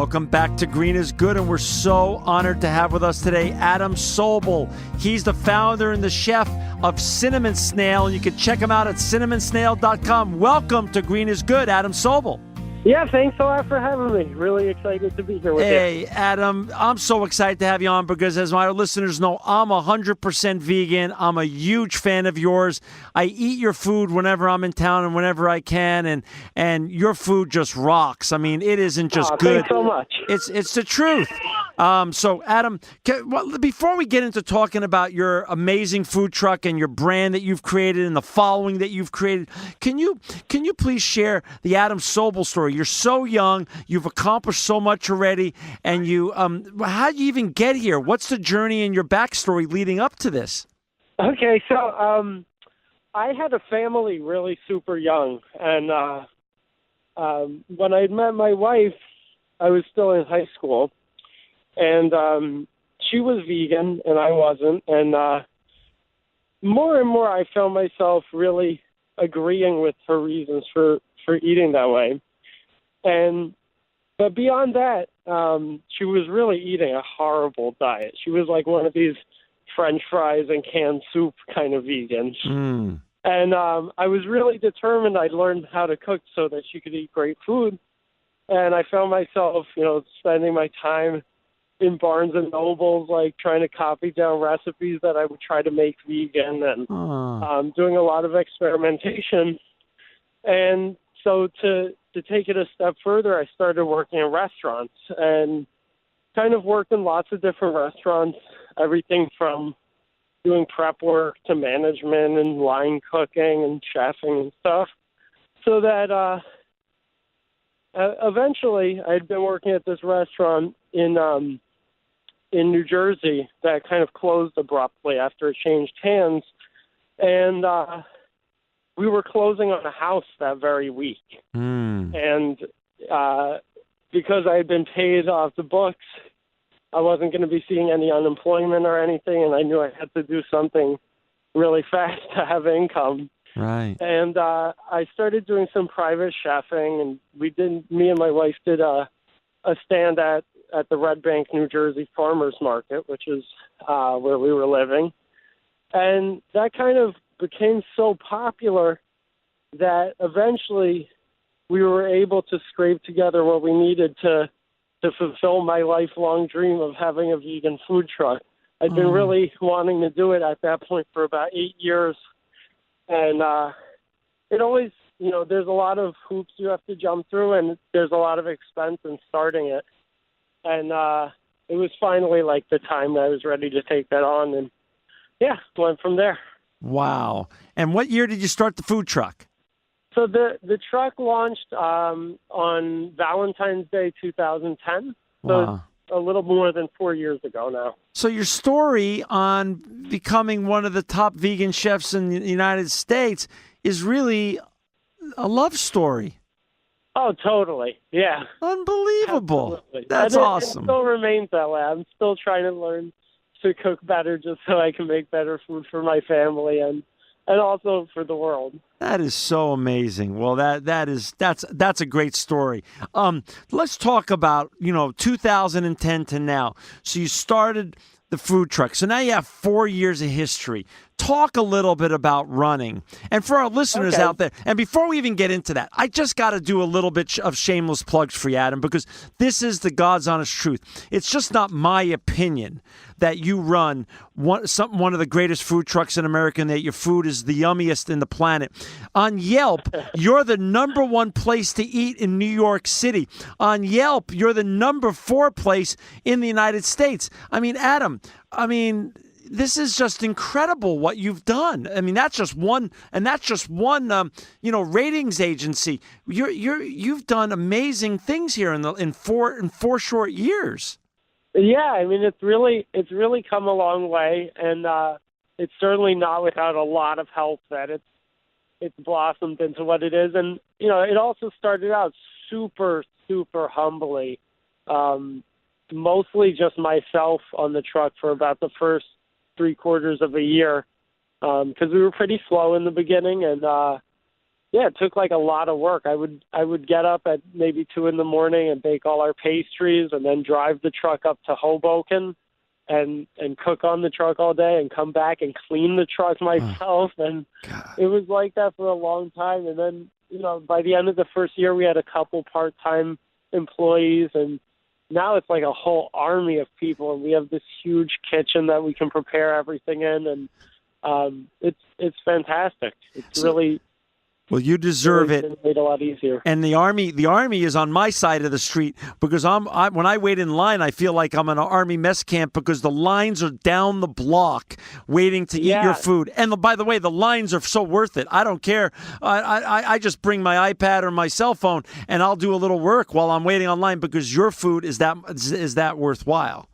Welcome back to Green is Good, and we're so honored to have with us today Adam Sobel. He's the founder and the chef of Cinnamon Snail, and you can check him out at cinnamonsnail.com. Welcome to Green is Good, Adam Sobel. Yeah, thanks a lot for having me. Really excited to be here with you. Hey, Adam, I'm so excited to have you on because, as my listeners know, I'm 100% vegan. I'm a huge fan of yours. I eat your food whenever I'm in town and whenever I can, and your food just rocks. I mean, it isn't just good. Thanks so much. It's the truth. So, Adam, before we get into talking about your amazing food truck and your brand that you've created and the following that you've created, can you please share the Adam Sobel story? You're so young, you've accomplished so much already, and how did you even get here? What's the journey and your backstory leading up to this? Okay, so I had a family really super young, and when I met my wife, I was still in high school, and she was vegan and I wasn't, and more and more I found myself really agreeing with her reasons for eating that way. But beyond that, she was really eating a horrible diet. She was like one of these French fries and canned soup kind of vegans. Mm. And I was really determined. I learned how to cook so that she could eat great food. And I found myself, spending my time in Barnes and Nobles, like trying to copy down recipes that I would try to make vegan, and doing a lot of experimentation. And so to take it a step further, I started working in restaurants and kind of worked in lots of different restaurants, everything from doing prep work to management and line cooking and chefing and stuff. So that eventually I'd been working at this restaurant in New Jersey that kind of closed abruptly after it changed hands. And we were closing on a house that very week. Mm. And because I had been paid off the books, I wasn't going to be seeing any unemployment or anything, and I knew I had to do something really fast to have income. Right. And I started doing some private chefing, and me and my wife did a stand at the Red Bank, New Jersey Farmers Market, which is where we were living. And that kind of became so popular that eventually we were able to scrape together what we needed to fulfill my lifelong dream of having a vegan food truck. I'd been really wanting to do it at that point for about 8 years. And it always, there's a lot of hoops you have to jump through, and there's a lot of expense in starting it. And it was finally like the time that I was ready to take that on, and went from there. Wow. And what year did you start the food truck? So the truck launched on Valentine's Day 2010. So Wow. It's a little more than 4 years ago now. So your story on becoming one of the top vegan chefs in the United States is really a love story. Oh, totally. Yeah. Unbelievable. Absolutely. That's awesome. It still remains that way. I'm still trying to learn to cook better just so I can make better food for my family and also for the world. That is so amazing. Well, that's a great story. Let's talk about 2010 to now. So you started the food truck. So now you have 4 years of history. Talk a little bit about running. And for our listeners out there, and before we even get into that, I just got to do a little bit of shameless plugs for you, Adam, because this is the God's honest truth. It's just not my opinion that you run one of the greatest food trucks in America and that your food is the yummiest in the planet. On Yelp, you're the #1 place to eat in New York City. On Yelp, you're the #4 place in the United States. I mean, Adam, this is just incredible what you've done. I mean, that's just one ratings agency. You've done amazing things here in four short years. Yeah, I mean, it's really come a long way, and it's certainly not without a lot of help that it's blossomed into what it is. And it also started out super, super humbly, mostly just myself on the truck for about the first 3/4 of a year, because we were pretty slow in the beginning, and yeah, it took like a lot of work. I would get up at maybe 2 a.m. and bake all our pastries, and then drive the truck up to Hoboken and cook on the truck all day, and come back and clean the truck myself. And God. it was like that for a long time. And then, by the end of the first year, we had a couple part-time employees, and now it's like a whole army of people, and we have this huge kitchen that we can prepare everything in, and it's fantastic. It's really. Well, you deserve it. Made a lot easier. And the army is on my side of the street, because when I wait in line, I feel like I'm in an army mess camp, because the lines are down the block waiting to eat your food. And by the way, the lines are so worth it. I don't care. I just bring my iPad or my cell phone, and I'll do a little work while I'm waiting online, because your food is that worthwhile.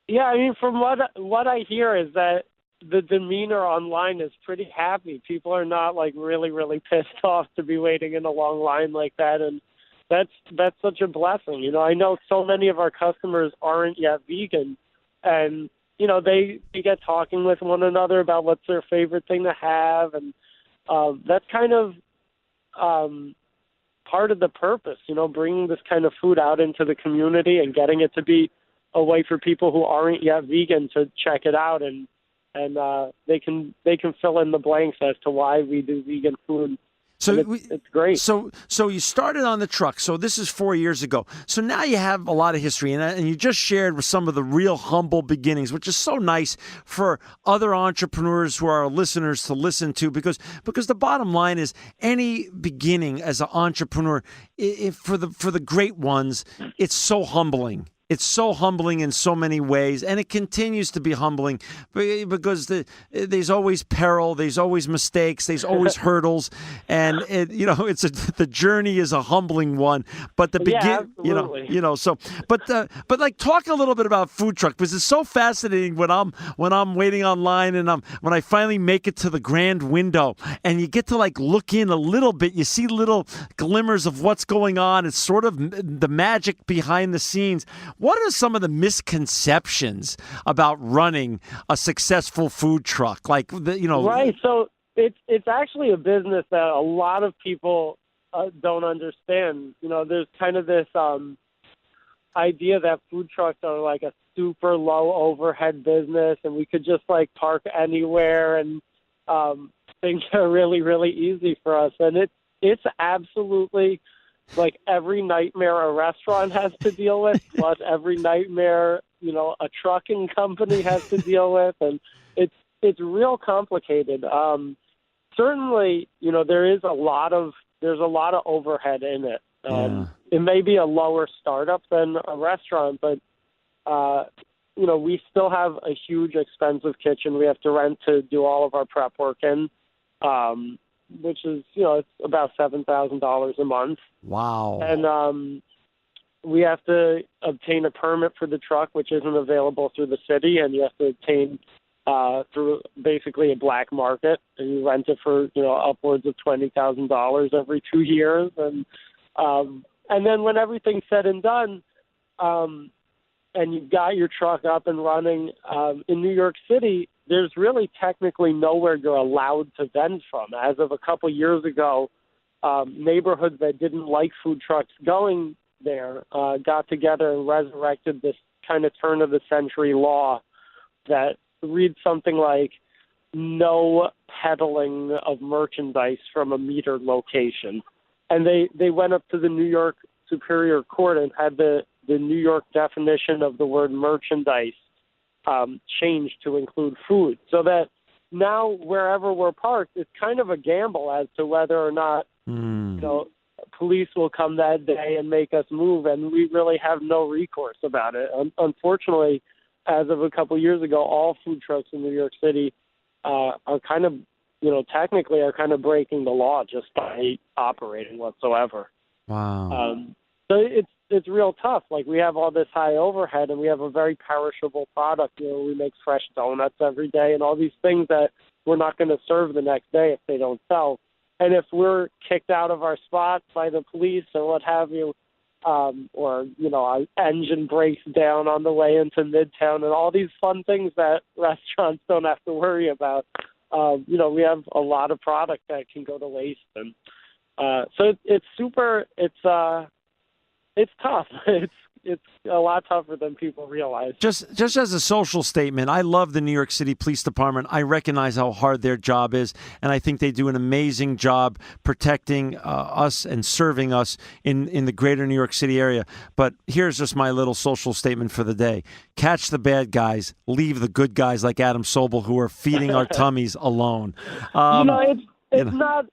Yeah, I mean, from what I hear is that the demeanor online is pretty happy. People are not like really, really pissed off to be waiting in a long line like that. And that's such a blessing. I know so many of our customers aren't yet vegan, and, they get talking with one another about what's their favorite thing to have. And that's kind of part of the purpose, bringing this kind of food out into the community and getting it to be a way for people who aren't yet vegan to check it out, and they can fill in the blanks as to why we do vegan food. So it's great. So you started on the truck. So this is 4 years ago. So now you have a lot of history, and you just shared with some of the real humble beginnings, which is so nice for other entrepreneurs who are our listeners to listen to, because the bottom line is, any beginning as an entrepreneur, for the great ones, it's so humbling. It's so humbling in so many ways, and it continues to be humbling, because there's always peril, there's always mistakes, there's always hurdles, and the journey is a humbling one. But the but like, talk a little bit about food truck, because it's so fascinating when I'm waiting online, and when I finally make it to the grand window, and you get to like look in a little bit, you see little glimmers of what's going on. It's sort of the magic behind the scenes. What are some of the misconceptions about running a successful food truck? Like, Right. So it's actually a business that a lot of people don't understand. There's kind of this idea that food trucks are like a super low overhead business, and we could just like park anywhere, and things are really, really easy for us. And it's absolutely like every nightmare a restaurant has to deal with, plus every nightmare, a trucking company has to deal with. And it's real complicated. Certainly, there's a lot of overhead in it. It may be a lower startup than a restaurant, but, we still have a huge expensive kitchen we have to rent to do all of our prep work in. Which is, it's about $7,000 a month. Wow. And we have to obtain a permit for the truck, which isn't available through the city, and you have to obtain through basically a black market, and you rent it for, upwards of $20,000 every 2 years. And then when everything's said and done, and you've got your truck up and running, in New York City, there's really technically nowhere you're allowed to vend from. As of a couple years ago, neighborhoods that didn't like food trucks going there got together and resurrected this kind of turn-of-the-century law that reads something like, no peddling of merchandise from a metered location. And they went up to the New York Superior Court and had the New York definition of the word merchandise changed to include food, so that now wherever we're parked, it's kind of a gamble as to whether or not police will come that day and make us move, and we really have no recourse about it. Unfortunately, as of a couple years ago, all food trucks in New York City are kind of, technically are kind of breaking the law just by operating whatsoever. Wow. So it's real tough. Like, we have all this high overhead, and we have a very perishable product. We make fresh donuts every day and all these things that we're not going to serve the next day if they don't sell. And if we're kicked out of our spot by the police or what have you, or, our engine breaks down on the way into Midtown and all these fun things that restaurants don't have to worry about, we have a lot of product that can go to waste. And So it's super. It's tough. It's a lot tougher than people realize. Just as a social statement, I love the New York City Police Department. I recognize how hard their job is, and I think they do an amazing job protecting us and serving us in the greater New York City area. But here's just my little social statement for the day. Catch the bad guys, leave the good guys like Adam Sobel who are feeding our tummies alone. It's not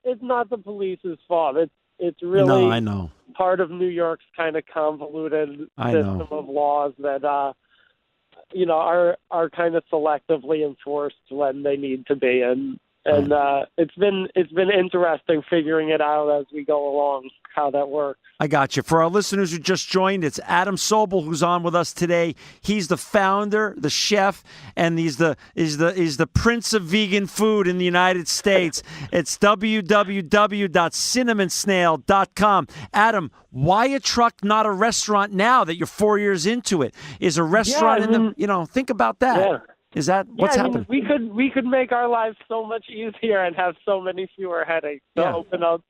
the police's fault. It's really no, I know. part of New York's kind of convoluted system of laws that are kind of selectively enforced when they need to be, and it's been interesting figuring it out as we go along how that works. I got you. For our listeners who just joined, it's Adam Sobel who's on with us today. He's the founder, the chef, and he's the prince of vegan food in the United States. It's www.cinnamonsnail.com. Adam, why a truck, not a restaurant now that you're 4 years into it? Is a restaurant think about that. Yeah. Is that what's happening? We could make our lives so much easier and have so many fewer headaches to open up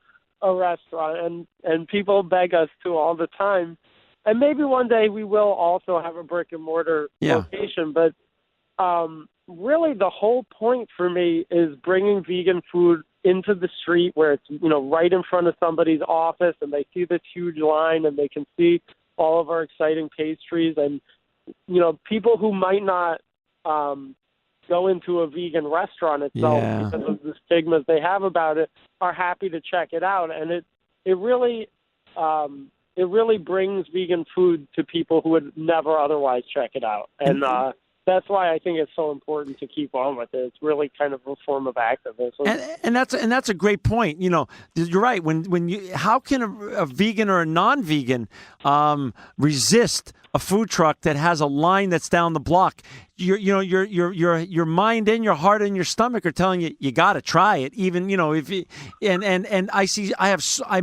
a restaurant, and people beg us to all the time. And maybe one day we will also have a brick and mortar location, but really the whole point for me is bringing vegan food into the street where it's right in front of somebody's office and they see this huge line and they can see all of our exciting pastries, and people who might not go into a vegan restaurant itself because of the stigmas they have about it are happy to check it out, and it really brings vegan food to people who would never otherwise check it out, and that's why I think it's so important to keep on with it. It's really kind of a form of activism, and that's a great point. You're right. How can a vegan or a non-vegan resist a food truck that has a line that's down the block? Your mind and your heart and your stomach are telling you got to try it. Even if you, and I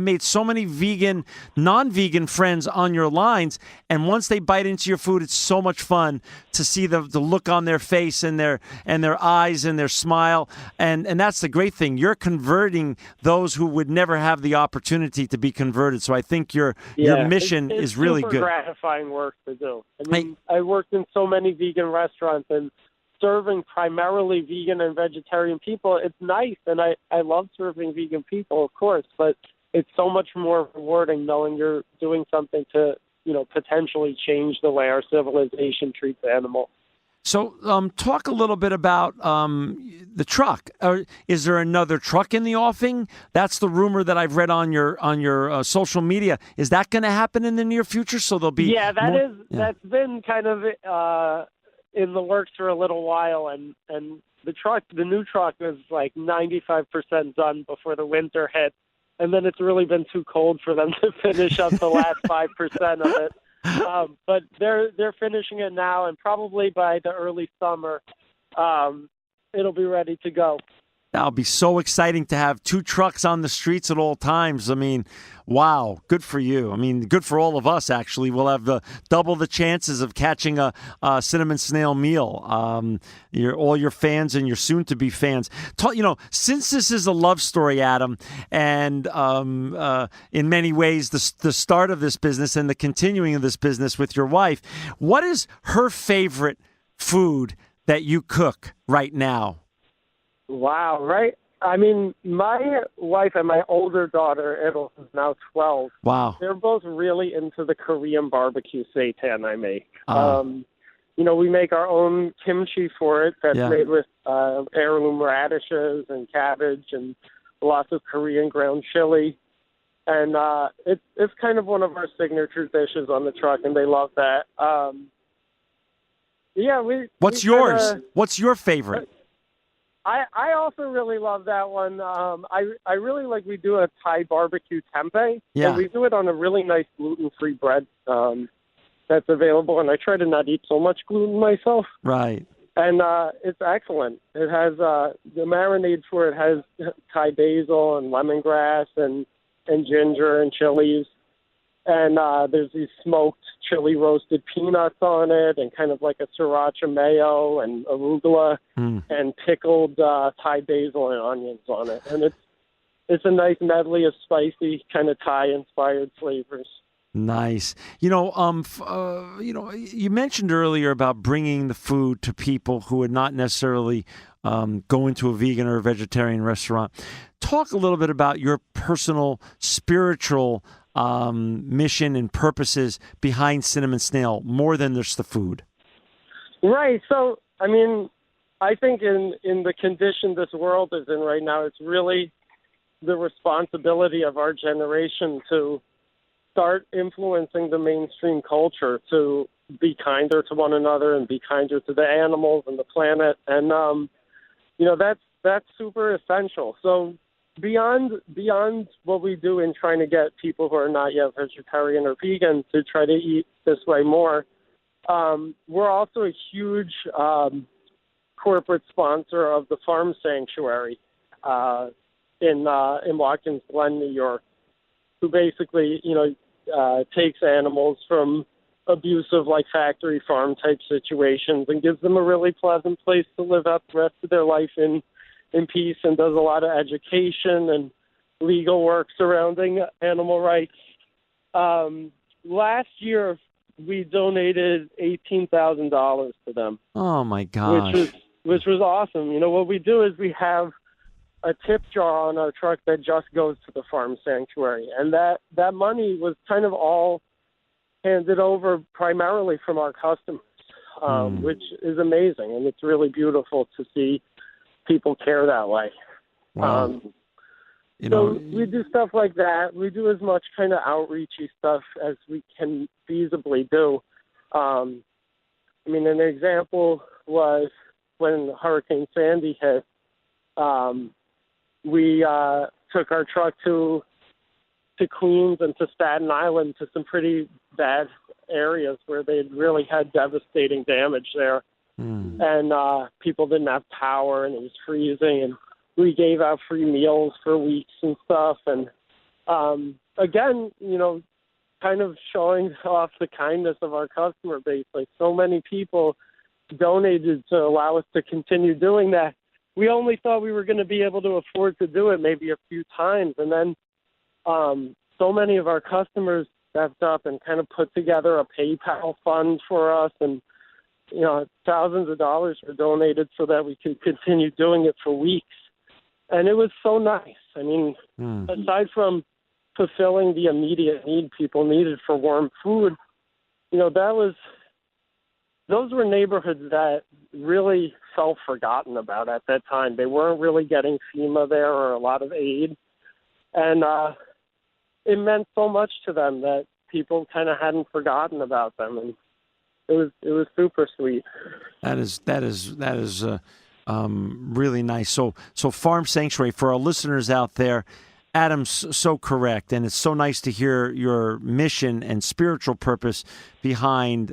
made so many vegan, non-vegan friends on your lines, and once they bite into your food, it's so much fun to see the look on their face and their eyes and their smile, and that's the great thing. You're converting those who would never have the opportunity to be converted. So I think your mission is really good. It's super gratifying work to do. I worked in so many vegan restaurants and serving primarily vegan and vegetarian people. It's nice, and I love serving vegan people, of course, but it's so much more rewarding knowing you're doing something to, potentially change the way our civilization treats animals. So talk a little bit about the truck. Is there another truck in the offing? That's the rumor that I've read on your social media. Is that going to happen in the near future? So there'll be that's been kind of in the works for a little while, and the new truck was like 95% done before the winter hit, and then it's really been too cold for them to finish up the last 5% of it. But they're finishing it now, and probably by the early summer, it'll be ready to go. That'll be so exciting to have two trucks on the streets at all times. I mean, wow, good for you. I mean, good for all of us, actually. We'll have double the chances of catching a Cinnamon Snail meal. All your fans and your soon-to-be fans. Since this is a love story, Adam, and in many ways the start of this business and the continuing of this business with your wife, what is her favorite food that you cook right now? Wow, right? I mean, my wife and my older daughter, Edel, who's now 12. Wow. They're both really into the Korean barbecue seitan I make. We make our own kimchi for it that's made with heirloom radishes and cabbage and lots of Korean ground chili. And it's kind of one of our signature dishes on the truck, and they love that. What's yours? What's your favorite? I also really love that one. I really like, we do a Thai barbecue tempeh. Yeah. And we do it on a really nice gluten-free bread that's available. And I try to not eat so much gluten myself. Right. And it's excellent. It has the marinade for it has Thai basil and lemongrass and ginger and chilies. And there's these smoked chili roasted peanuts on it, and kind of like a sriracha mayo and arugula and pickled Thai basil and onions on it. And it's a nice medley of spicy kind of Thai-inspired flavors. Nice. You mentioned earlier about bringing the food to people who would not necessarily go into a vegan or a vegetarian restaurant. Talk a little bit about your personal spiritual mission and purposes behind Cinnamon Snail, more than just the food. Right. So, I mean, I think in the condition this world is in right now, it's really the responsibility of our generation to start influencing the mainstream culture to be kinder to one another and be kinder to the animals and the planet. And, that's super essential. So beyond what we do in trying to get people who are not yet vegetarian or vegan to try to eat this way more, we're also a huge corporate sponsor of the Farm Sanctuary in Watkins Glen, New York, who basically, takes animals from abusive, like factory farm type situations and gives them a really pleasant place to live out the rest of their life in peace, and does a lot of education and legal work surrounding animal rights. Last year, we donated $18,000 to them. Oh my gosh! Which was awesome. What we do is we have a tip jar on our truck that just goes to the Farm Sanctuary, and that money was kind of all handed over primarily from our customers, which is amazing, and it's really beautiful to see people care that way. Wow. So we do stuff like that. We do as much kind of outreachy stuff as we can feasibly do. An example was when Hurricane Sandy hit, we took our truck to Queens and to Staten Island, to some pretty bad areas where they'd really had devastating damage there. And people didn't have power, and it was freezing, and we gave out free meals for weeks and stuff. And again, kind of showing off the kindness of our customer base. Like, so many people donated to allow us to continue doing that. We only thought we were going to be able to afford to do it maybe a few times, and then so many of our customers stepped up and kind of put together a PayPal fund for us, and thousands of dollars were donated so that we could continue doing it for weeks. And it was so nice. I mean, aside from fulfilling the immediate need people needed for warm food, those were neighborhoods that really felt forgotten about at that time. They weren't really getting FEMA there or a lot of aid. And it meant so much to them that people kind of hadn't forgotten about them. And it was super sweet. That is really nice. So Farm Sanctuary, for our listeners out there, Adam's so correct, and it's so nice to hear your mission and spiritual purpose behind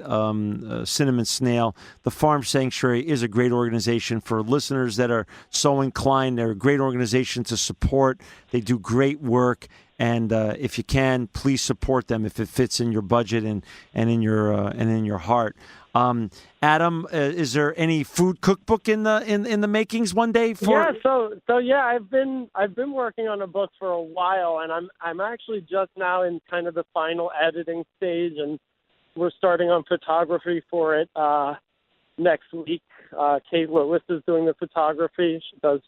Cinnamon Snail. The Farm Sanctuary is a great organization. For listeners that are so inclined, they're a great organization to support. They do great work, and if you can, please support them if it fits in your budget and in your heart. Adam, is there any food cookbook in the makings one day? Yeah, so yeah, I've been working on a book for a while, and I'm actually just now in kind of the final editing stage, and we're starting on photography for it next week. Kate Lewis is doing the photography. She does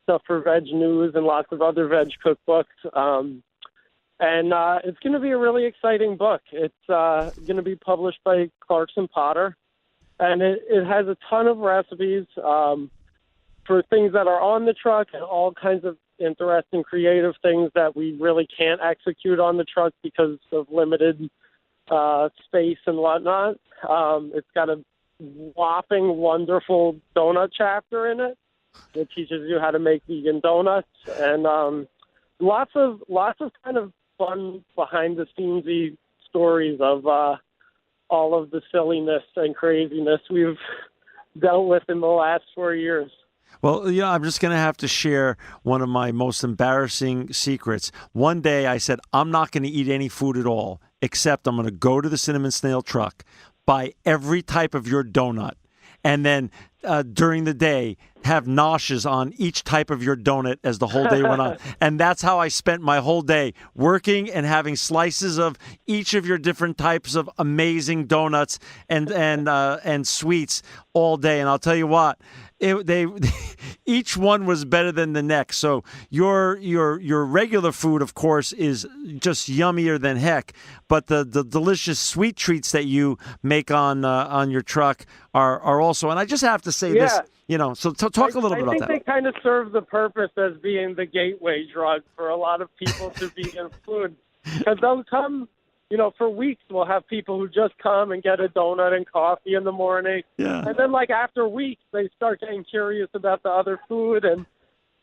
stuff for Veg News and lots of other veg cookbooks. And it's going to be a really exciting book. It's going to be published by Clarkson Potter, and it has a ton of recipes for things that are on the truck and all kinds of interesting, creative things that we really can't execute on the truck because of limited space and whatnot. It's got a whopping, wonderful donut chapter in it that teaches you how to make vegan donuts, and lots of kind of fun behind-the-scenes stories of all of the silliness and craziness we've dealt with in the last 4 years. Well, I'm just going to have to share one of my most embarrassing secrets. One day I said, I'm not going to eat any food at all, except I'm going to go to the Cinnamon Snail truck, buy every type of your donut, and then during the day have noshes on each type of your donut as the whole day went on. And that's how I spent my whole day, working and having slices of each of your different types of amazing donuts and sweets all day. And I'll tell you what, each one was better than the next. So your regular food, of course, is just yummier than heck. But the delicious sweet treats that you make on your truck are also. And I just have to say this, So talk a little bit about that. I think they kind of serve the purpose as being the gateway drug for a lot of people to vegan food, because they'll come. For weeks we'll have people who just come and get a donut and coffee in the morning. Yeah. And then after weeks, they start getting curious about the other food. And,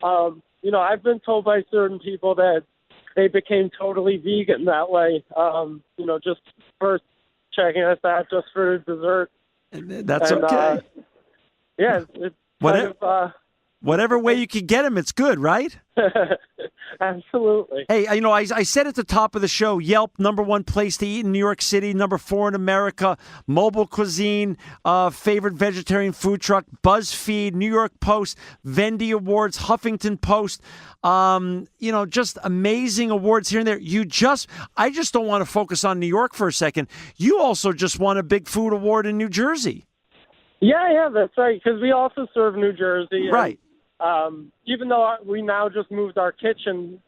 I've been told by certain people that they became totally vegan that way, just first checking us out just for dessert. That's okay. It's whatever way you can get them, it's good, right? Absolutely. Hey, I said at the top of the show, Yelp, #1 place to eat in New York City, #4 in America, mobile cuisine, favorite vegetarian food truck, BuzzFeed, New York Post, Vendy Awards, Huffington Post, just amazing awards here and there. I just don't want to focus on New York for a second. You also just won a big food award in New Jersey. Yeah, that's right, because we also serve New Jersey. Right. Even though we now just moved our kitchen,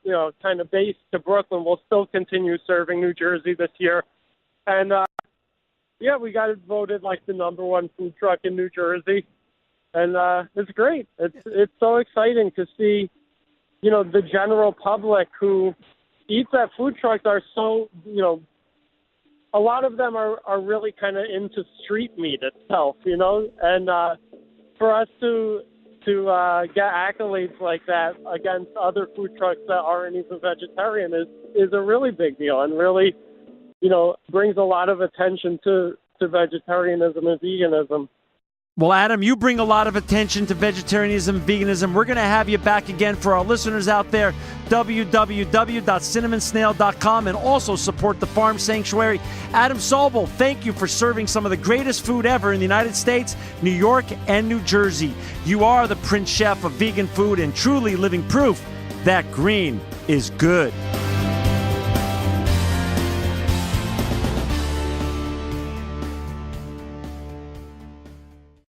kind of base to Brooklyn, we'll still continue serving New Jersey this year. And, we got it voted the #1 food truck in New Jersey. And it's great. It's so exciting to see, the general public who eats at food trucks are so, a lot of them are really kind of into street meat itself, and for us to get accolades like that against other food trucks that aren't even vegetarian is a really big deal, and really, brings a lot of attention to vegetarianism and veganism. Well, Adam, you bring a lot of attention to vegetarianism and veganism. We're going to have you back again. For our listeners out there, www.cinnamonsnail.com, and also support the Farm Sanctuary. Adam Sobel, thank you for serving some of the greatest food ever in the United States, New York, and New Jersey. You are the Prince Chef of vegan food and truly living proof that green is good.